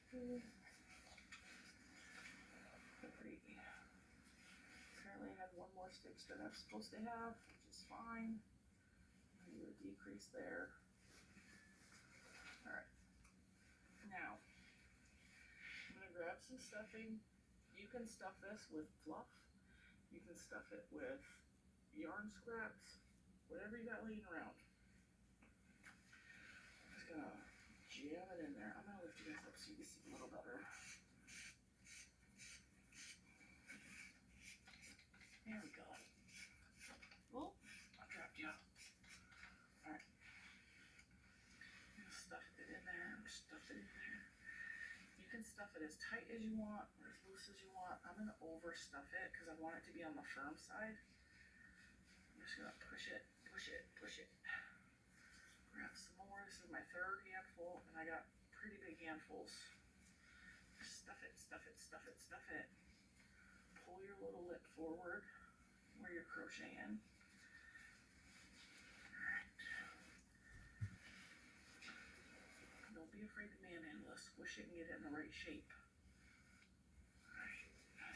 Apparently I had one more stitch than I'm supposed to have, which is fine. I do a decrease there. Alright. Now, I'm going to grab some stuffing. You can stuff this with fluff. You can stuff it with yarn scraps. Whatever you got laying around. I'm just going to jam it in there. I'm going to lift you guys up so you can see a little better. There we go. Oh, I dropped you. Alright. Stuff it in there. Stuff it in there. You can stuff it as tight as you want or as loose as you want. I'm going to overstuff it because I want it to be on the firm side. I'm just going to push it, push it, push it. Grab some more. This is my third handful, and I got pretty big handfuls. Just stuff it, stuff it, stuff it, stuff it. Pull your little lip forward where you're crocheting. Don't be afraid to manhandle it. Squish it and get it in the right shape. Alright, I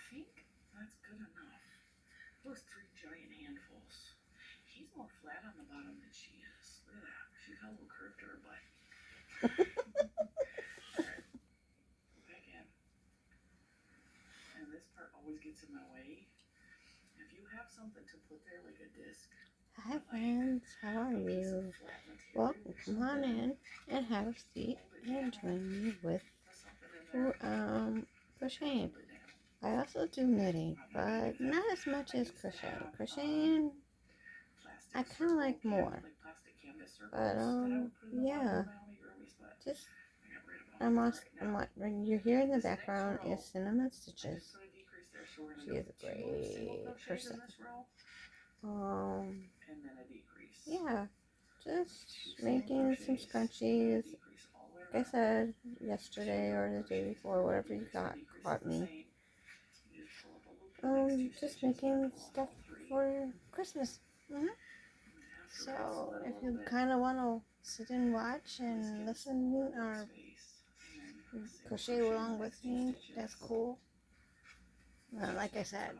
think that's good enough. Those 3 giant handfuls. He's more flat on the bottom than she is. Look at that. She's got a little curve to her butt. Alright, back in. And this part always gets in my way. If you have something to put there like a disc. Hi friends, how are you? Well, come on in and have a seat and join me with crocheting. I also do knitting, but not as much as crocheting. Crocheting, I kind of like more. But yeah, just when you're here in the background is Cinnamon Stitches. She is a great person. Yeah, just making some scrunchies. Like I said yesterday or the day before, whatever you caught me. Just making stuff for Christmas. So if you kind of want to sit and watch and listen or crochet along with me, that's cool. Like I said,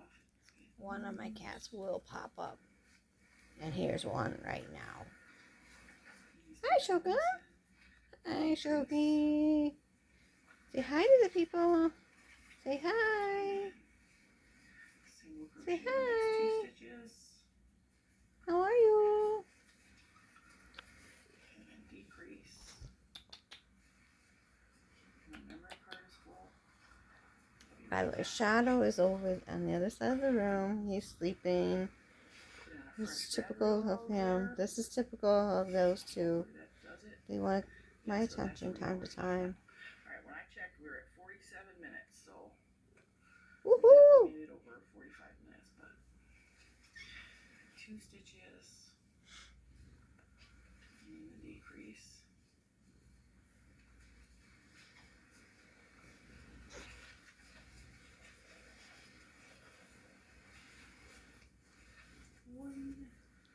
one of my cats will pop up. And here's one right now. Hi, Shoka. Hi, Shoki. Say hi to the people. Say hi. Say hi. How are you? By the way, Shadow is over on the other side of the room. He's sleeping. This is typical of him. This is typical of those two. They want my attention time to time. Alright, when I checked, we were at 47 minutes, so woohoo! We made it over 45 minutes, but 2 stitches and the decrease.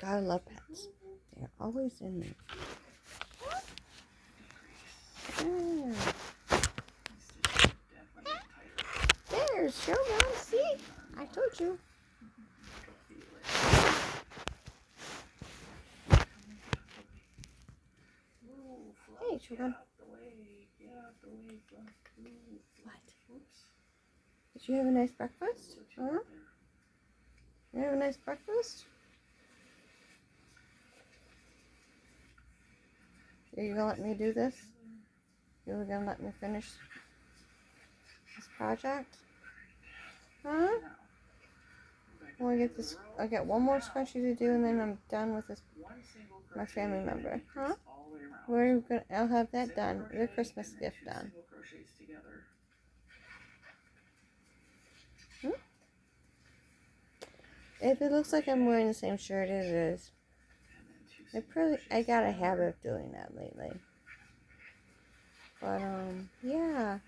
Gotta love pets. They're always in there. There's Shogun. See? I told you. Hey, Shogun. What? Did you have a nice breakfast? Huh? You have a nice breakfast? Are you gonna let me do this? You're gonna let me finish this project? Huh? I got one more scrunchie to do, and then I'm done with this. My family member, huh? I'll have that done. Their Christmas gift done. If it looks like I'm wearing the same shirt, it is. I got a habit of doing that lately. But yeah.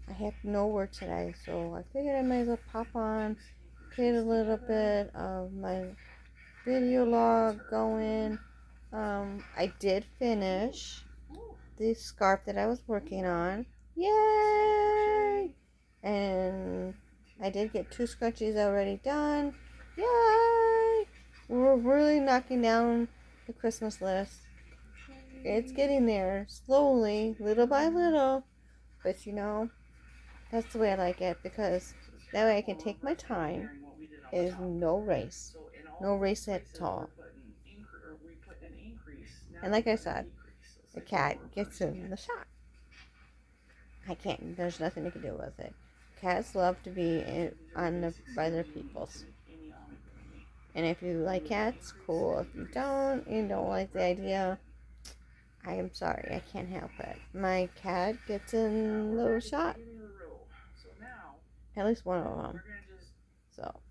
I have no work today, so I figured I might as well pop on, get a little bit of my video log going, I did finish Ooh, the scarf that I was working on. Yay! And I did get 2 scrunchies already done. Yay! We're really knocking down the Christmas list. It's getting there slowly, little by little. But you know, that's the way I like it because that way I can take my time. It is no race. No race at all. And like I said, the cat gets in the shot. I can't. There's nothing you can do with it. Cats love to be by their peoples. And if you like cats, cool. If you don't like the idea, I am sorry. I can't help it. My cat gets in the shot. At least one of them. So,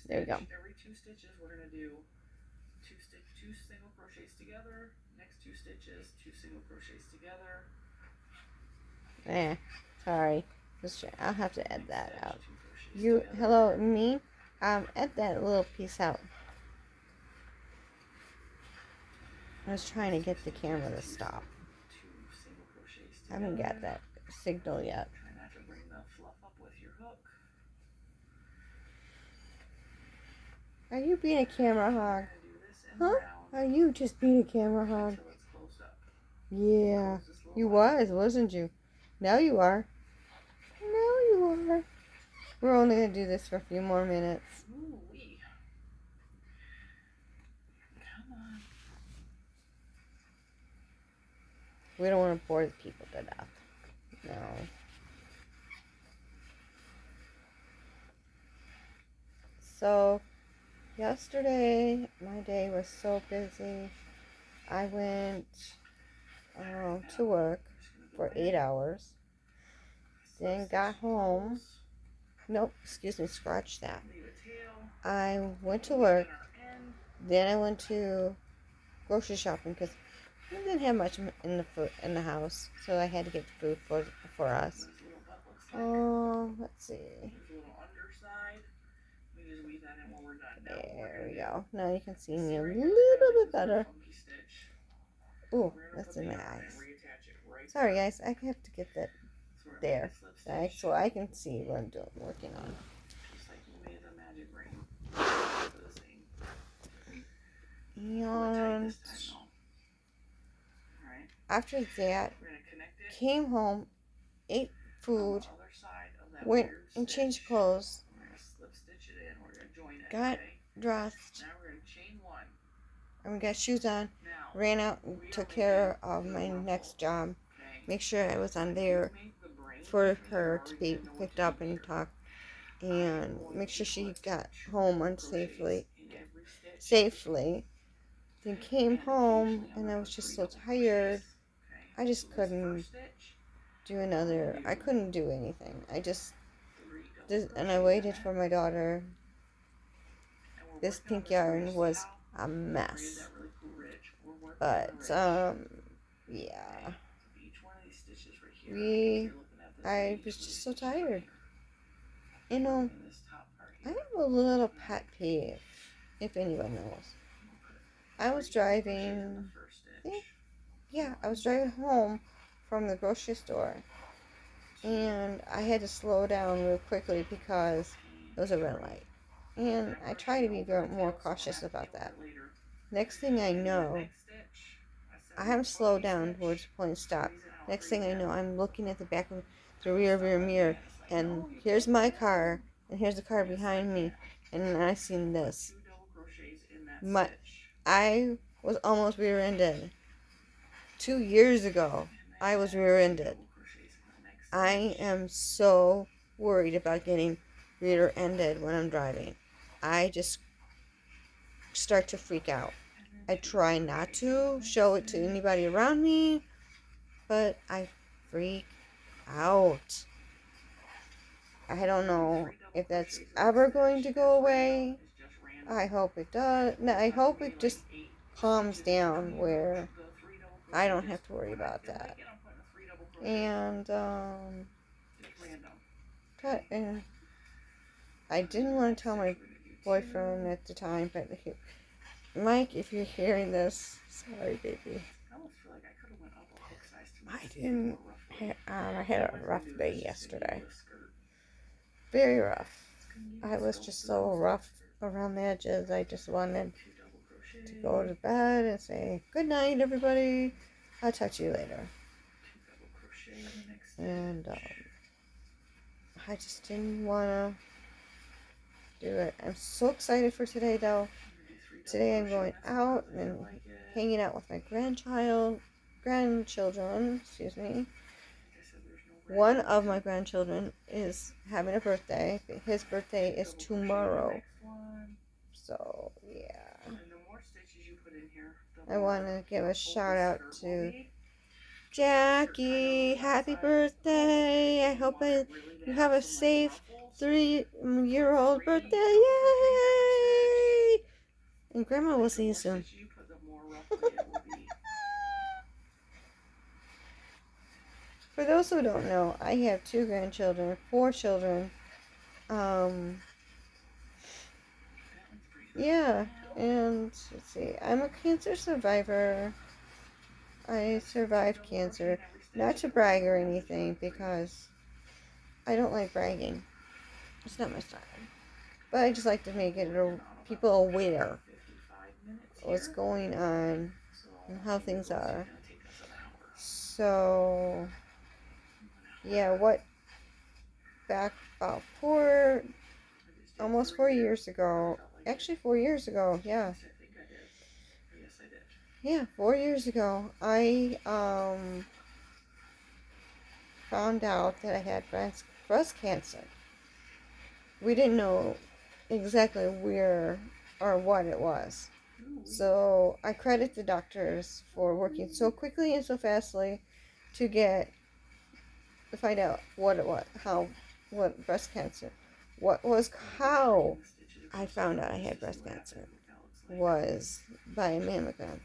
there you go. Every 2 stitches, we're gonna do two single crochets together. Next 2 stitches, 2 single crochets together. Sorry. I'll have to add that out. Hello, me? Add that little piece out. I was trying to get the camera to stop. I haven't got that signal yet. Try not to bring the fluff up with your hook. Are you being a camera hog? Huh? Are you just being a camera hog? Yeah. You was, wasn't you? Now you are. Now you are. We're only going to do this for a few more minutes. Ooh-wee. Come on. We don't want to bore the people to death. No. So, yesterday, my day was so busy. I went to work for 8 hours. Then got home. Nope, excuse me, scratch that. I went to work. Then I went to grocery shopping because we didn't have much in the house, so I had to get food for us. Let's see. There we go. Now you can see me a little bit better. Ooh, that's in my eyes. Sorry guys, I have to get that there, so I can see what I'm working on. And after that, came home, ate food, went and changed clothes, got dressed, and we got shoes on, ran out and took care of my next job, make sure I was on there for her to be picked up and talked, and make sure she got home safely. Then came home and I was just so tired. I just couldn't I couldn't do anything. And I waited for my daughter. This pink yarn was a mess. But, yeah. I was just so tired. You know, I have a little pet peeve, if anyone knows. I was driving home from the grocery store, and I had to slow down real quickly because it was a red light. And I try to be more cautious about that. Next thing I know, I haven't slowed down towards the point of stop. Next thing I know, I'm looking at the back of the rear mirror, and here's my car, and here's the car behind me, and I seen this. I was almost rear-ended. 2 years ago, I was rear-ended. I am so worried about getting rear-ended when I'm driving. I just start to freak out. I try not to show it to anybody around me, but I freak out. I don't know if that's ever going to go away. I hope it does. No, I hope it just calms down where I don't have to worry about that. And I didn't want to tell my boyfriend at the time, but Mike, if you're hearing this, sorry, baby. I almost feel like I could have went up a hook size to I make it didn't. more ruffly. I had a rough Maybe day it's just gonna yesterday. give you a skirt. Very rough. It's gonna give you I a was skirt just for so the rough around the edges. I just wanted 2 double crochet. to go to bed and say good night, everybody. I'll talk to you later. 2 double crochet in the next And stitch. I just didn't want to do it. I'm so excited for today, though. I'm gonna do 3 double Today I'm crochet going in this out because I feel and like it. hanging out with my grandchildren, excuse me. Like I said, there's no One right of answer. my grandchildren is having a birthday. His birthday 2 is double crochet in the tomorrow. next one. So, yeah. And the more stitches you put in here, I want to give a ruffled shout the out skirt will to be. Jackie. Happy birthday. I hope you have a safe 3-year-old birthday. Yay! And Grandma will see you soon. You put, the more ruffly it will be. For those who don't know, I have 2 grandchildren, 4 children. Yeah, and let's see, I'm a cancer survivor. I survived cancer. Not to brag or anything, because I don't like bragging. It's not my style. But I just like to make it people aware what's going on and how things are. So, yeah, back about almost 4 years ago, actually 4 years ago, yeah. Yeah, 4 years ago, I found out that I had breast cancer. We didn't know exactly where or what it was. So I credit the doctors for working so quickly and so fastly to find out what it was, what breast cancer, how I found out I had breast cancer was by a mammogram.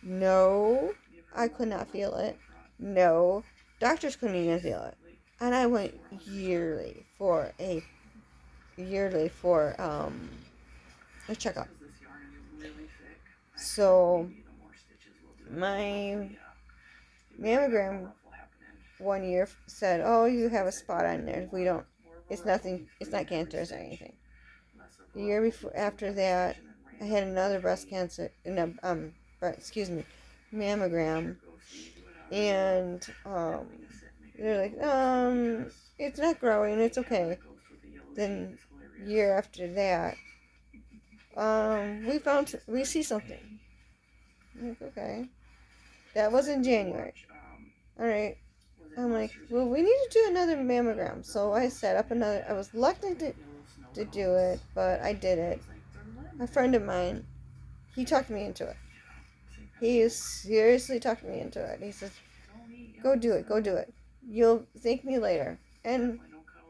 No, I could not feel it. No, doctors couldn't even feel it. And I went yearly for a checkup. So my mammogram one year said, "Oh, you have a spot on there. It's nothing. It's not cancerous or anything." The year before, after that, I had another breast cancer, mammogram, and they're like, it's not growing. It's okay. Then year after that, we see something. I'm like, okay. That was in January. All right. I'm like, well, we need to do another mammogram. So I set up I was reluctant to do it, but I did it. A friend of mine, he talked me into it. He seriously talked me into it. He says, go do it. You'll thank me later. And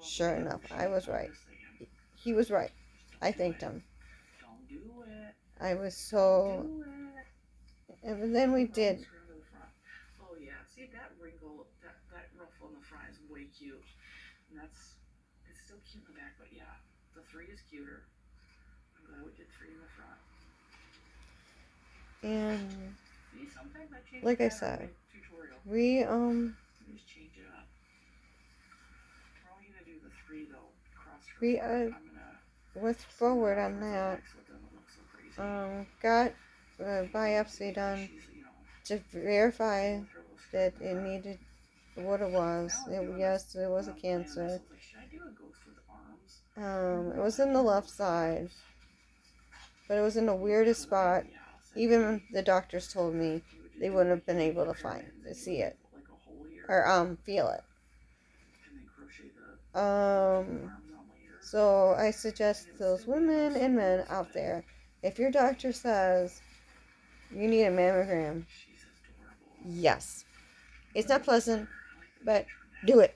sure enough, I was right. He was right. I thanked him. I was so... And then we did. Oh yeah, see that wrinkle, that ruffle in the front is way cute. And it's still cute in the back, but yeah, the 3 is cuter. I'm glad we did 3 in the front. And see, sometimes I change like I said, we just change it up. We're only gonna do the 3 though. We went forward on that. Got a biopsy done to verify that it needed what it was. Yes, it was a cancer. It was in the left side, but it was in the weirdest spot. Even the doctors told me they wouldn't have been able to see it or feel it. So I suggest those women and men out there, if your doctor says you need a mammogram, yes, it's not pleasant, but do it.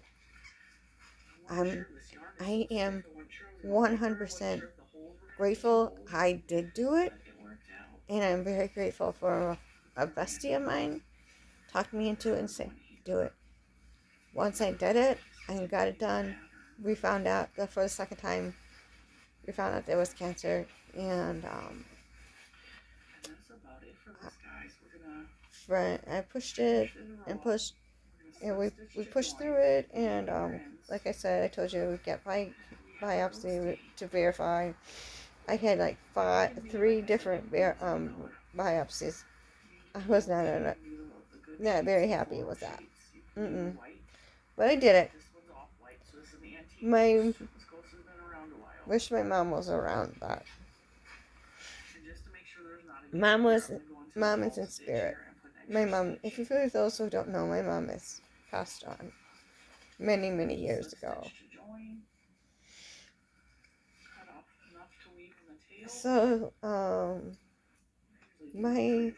I am 100% grateful I did do it, and I'm very grateful for a bestie of mine talked me into it and said, do it. Once I did it and got it done, we found out that for the second time, we found out there was cancer, and excited for this, guys. We're gonna Right, I pushed it and pushed, and we pushed through it, and like I said, I told you we get biopsy to verify. I had like three different biopsies. I was not very happy with that. But I did it. My wish my mom was around, but mom is in spirit. My mom, if you for those who don't know, my mom is passed on many years ago. So my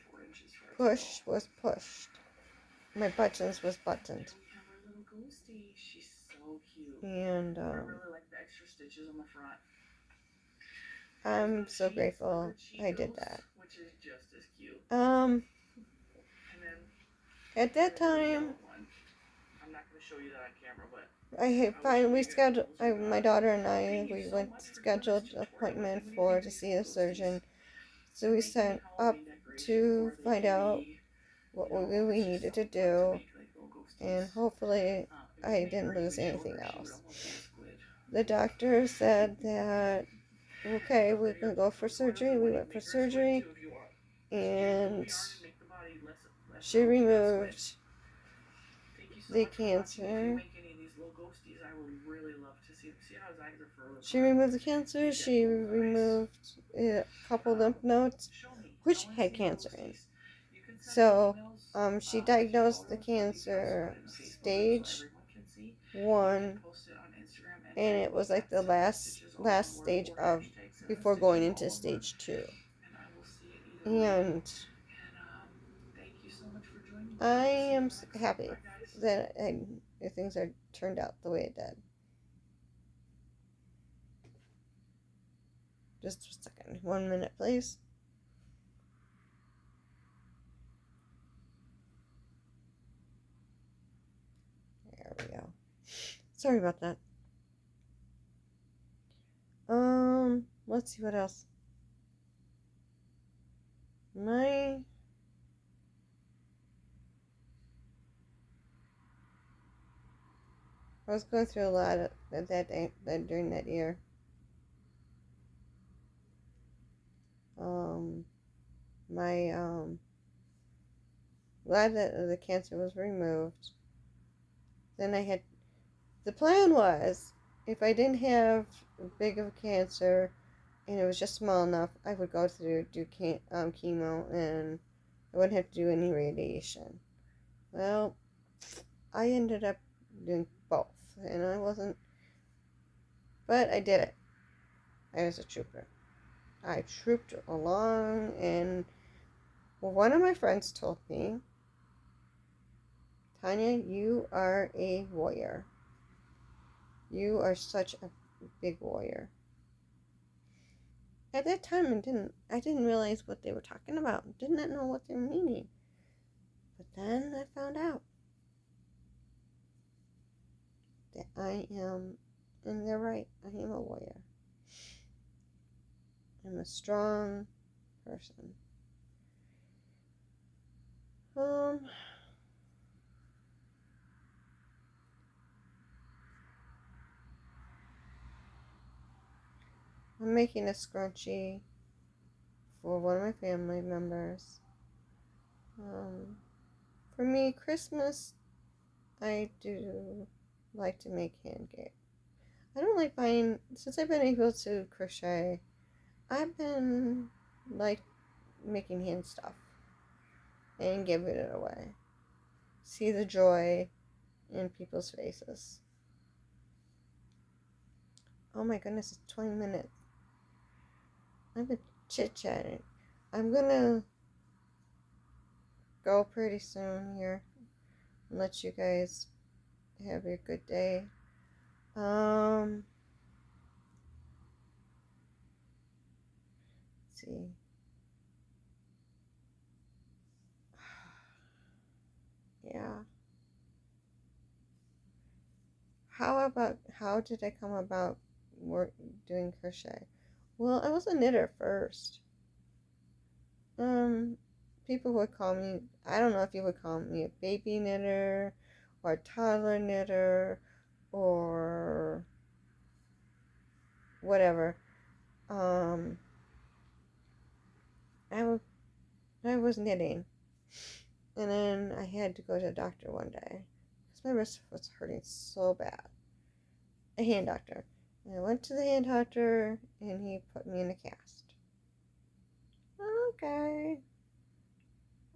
push was pushed. My buttons was buttoned. She's so cute. And I really like the extra stitches on the front. I'm so grateful I did that. Which is just as cute. At that time, I'm not going to show you that on camera, but I had finally scheduled. My daughter and we went scheduled an appointment to see a surgeon. So we set up to find out what we needed to do, and hopefully I didn't lose anything else. The doctor said that, okay, we can go for surgery. We went for surgery, and she removed the cancer. She removed the cancer. She removed a couple lymph nodes, which had cancer in. So, she diagnosed the cancer stage 1, and it was like the last stage of before going into stage 2. And I am happy that things are turned out the way it did. Just a second. 1 minute, please. There we go. Sorry about that. Let's see what else. I was going through a lot of during that year. Glad that the cancer was removed. Then the plan was, if I didn't have big of a cancer and it was just small enough, I would go through do chemo, and I wouldn't have to do any radiation. Well, I ended up doing both, and but I did it. I was a trooper. I trooped along, and one of my friends told me, Tanya, you are a warrior. You are such a big warrior. At that time, I didn't realize what they were talking about. Did not know what they were meaning. But then I found out that I am, and they're right, I am a warrior. I'm a strong person. I'm making a scrunchie for one of my family members. For me, Christmas, I do like to make hand gifts. I don't like buying, since I've been able to crochet, I've been like making hand stuff and giving it away. See the joy in people's faces. Oh my goodness, it's 20 minutes. I've been chit-chatting. I'm gonna go pretty soon here and let you guys have your good day. Let's see. Yeah. How did I come about doing crochet? Well, I was a knitter first. people would call me, I don't know if you would call me a baby knitter or a toddler knitter or whatever. I was knitting, and then I had to go to the doctor one day because my wrist was hurting so bad. A hand doctor. And I went to the hand doctor, and he put me in a cast. Okay.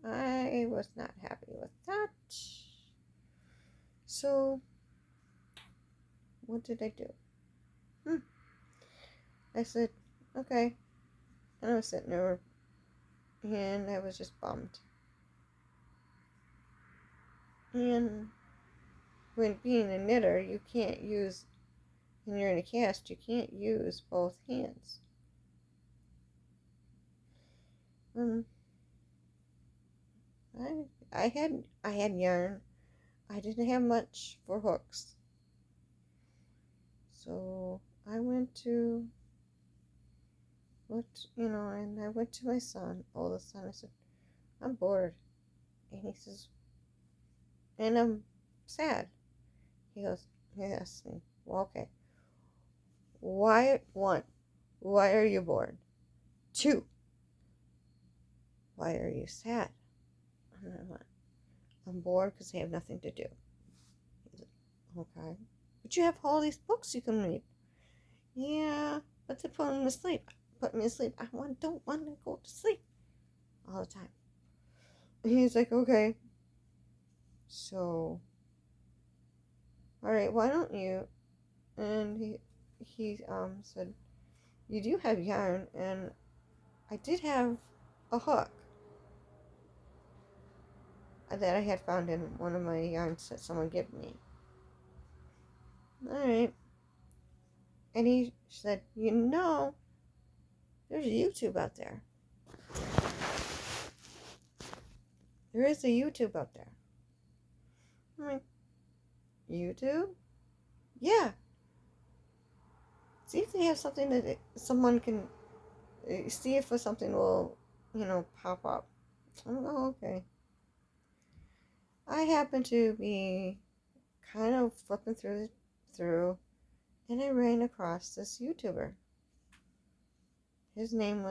I was not happy with that. So, what did I do? I said, okay. And I was sitting there, and I was just bummed. And when being a knitter, you can't use, when you're in a cast, you can't use both hands. I had yarn. I didn't have much for hooks. So I went to and I went to my son, oldest son. I said, I'm bored. And he says, and I'm sad. He asked me, well, okay. One, why are you bored? 2, why are you sad? And I went, I'm bored because I have nothing to do. He said, okay. But you have all these books you can read. Yeah, but they put me to sleep. I don't want to go to sleep all the time. He's like, okay. So, all right, why don't you? And he said, you do have yarn, and I did have a hook that I had found in one of my yarns that someone gave me. All right. And he said, there's YouTube out there. There is a YouTube out there. I'm like, YouTube? Yeah. See if they have something that someone can see if something will, pop up. I'm like, oh, okay. I happen to be kind of flipping through, and I ran across this YouTuber. His name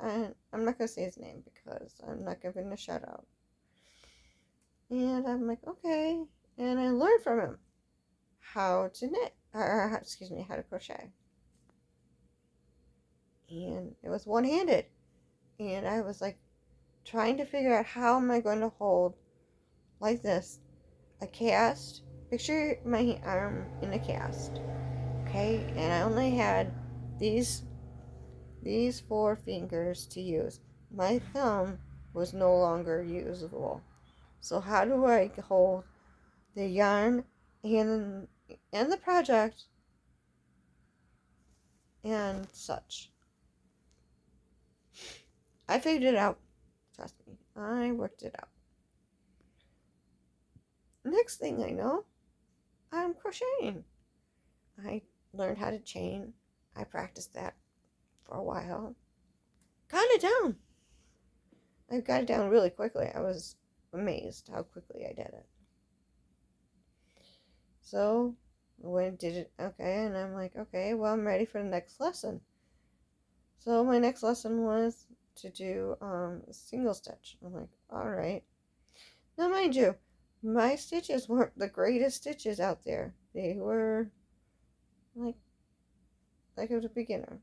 I'm not gonna say his name because I'm not giving a shout out. And I'm like, okay, and I learned from him how to knit, how to crochet. And it was one-handed, and I was like trying to figure out how am I going to hold like this a cast. Picture my arm in a cast, okay? And I only had these 4 fingers to use. My thumb was no longer usable. So how do I hold the yarn and the project and such? I figured it out. Trust me, I worked it out. Next thing I know, I'm crocheting. I learned how to chain. I practiced that for a while. Got it down. I got it down really quickly. I was amazed how quickly I did it. So when I did it, okay, and I'm like, okay, well, I'm ready for the next lesson. So my next lesson was to do single stitch. I'm like, all right. Now, mind you, my stitches weren't the greatest stitches out there. They were like I was a beginner.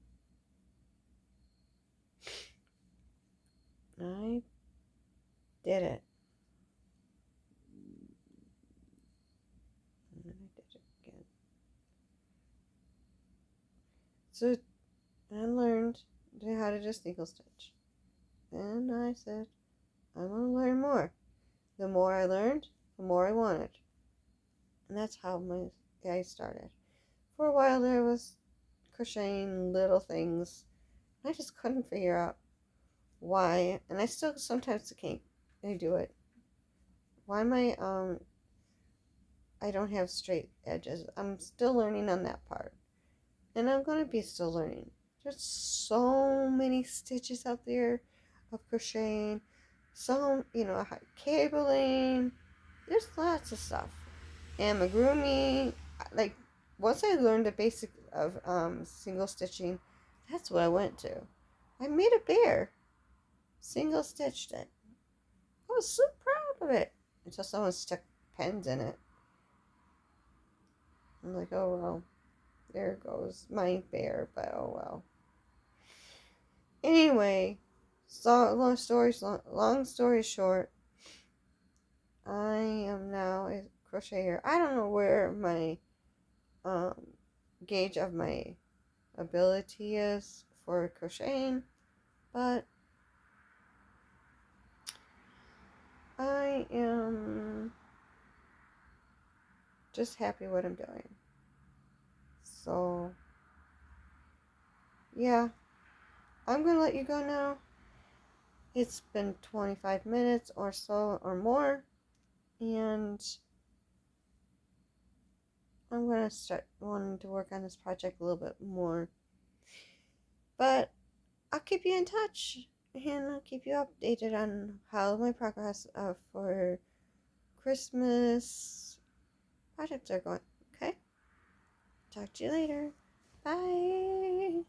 I did it. And then I did it again. So I learned how to do single stitch. And I said, I want to learn more. The more I learned, the more I wanted. And that's how I started. For a while there, I was crocheting little things. I just couldn't figure out why, and I still sometimes can't do it. Why I don't have straight edges. I'm still learning on that part. And I'm going to be still learning. There's so many stitches out there of crocheting. some, I had cabling. There's lots of stuff. Amigurumi, like, once I learned the basic of single stitching, that's what I went to. I made a bear, single stitched it. I was so proud of it until someone stuck pens in it. I'm like, oh well, there goes my bear, but oh well. Anyway, so long story short, I am now a crocheter. I don't know where my gauge of my ability is for crocheting, but I am just happy what I'm doing. So, yeah, I'm gonna let you go now. It's been 25 minutes or so or more, and I'm gonna start wanting to work on this project a little bit more. But I'll keep you in touch and I'll keep you updated on how my progress for Christmas projects are going. Okay? Talk to you later. Bye.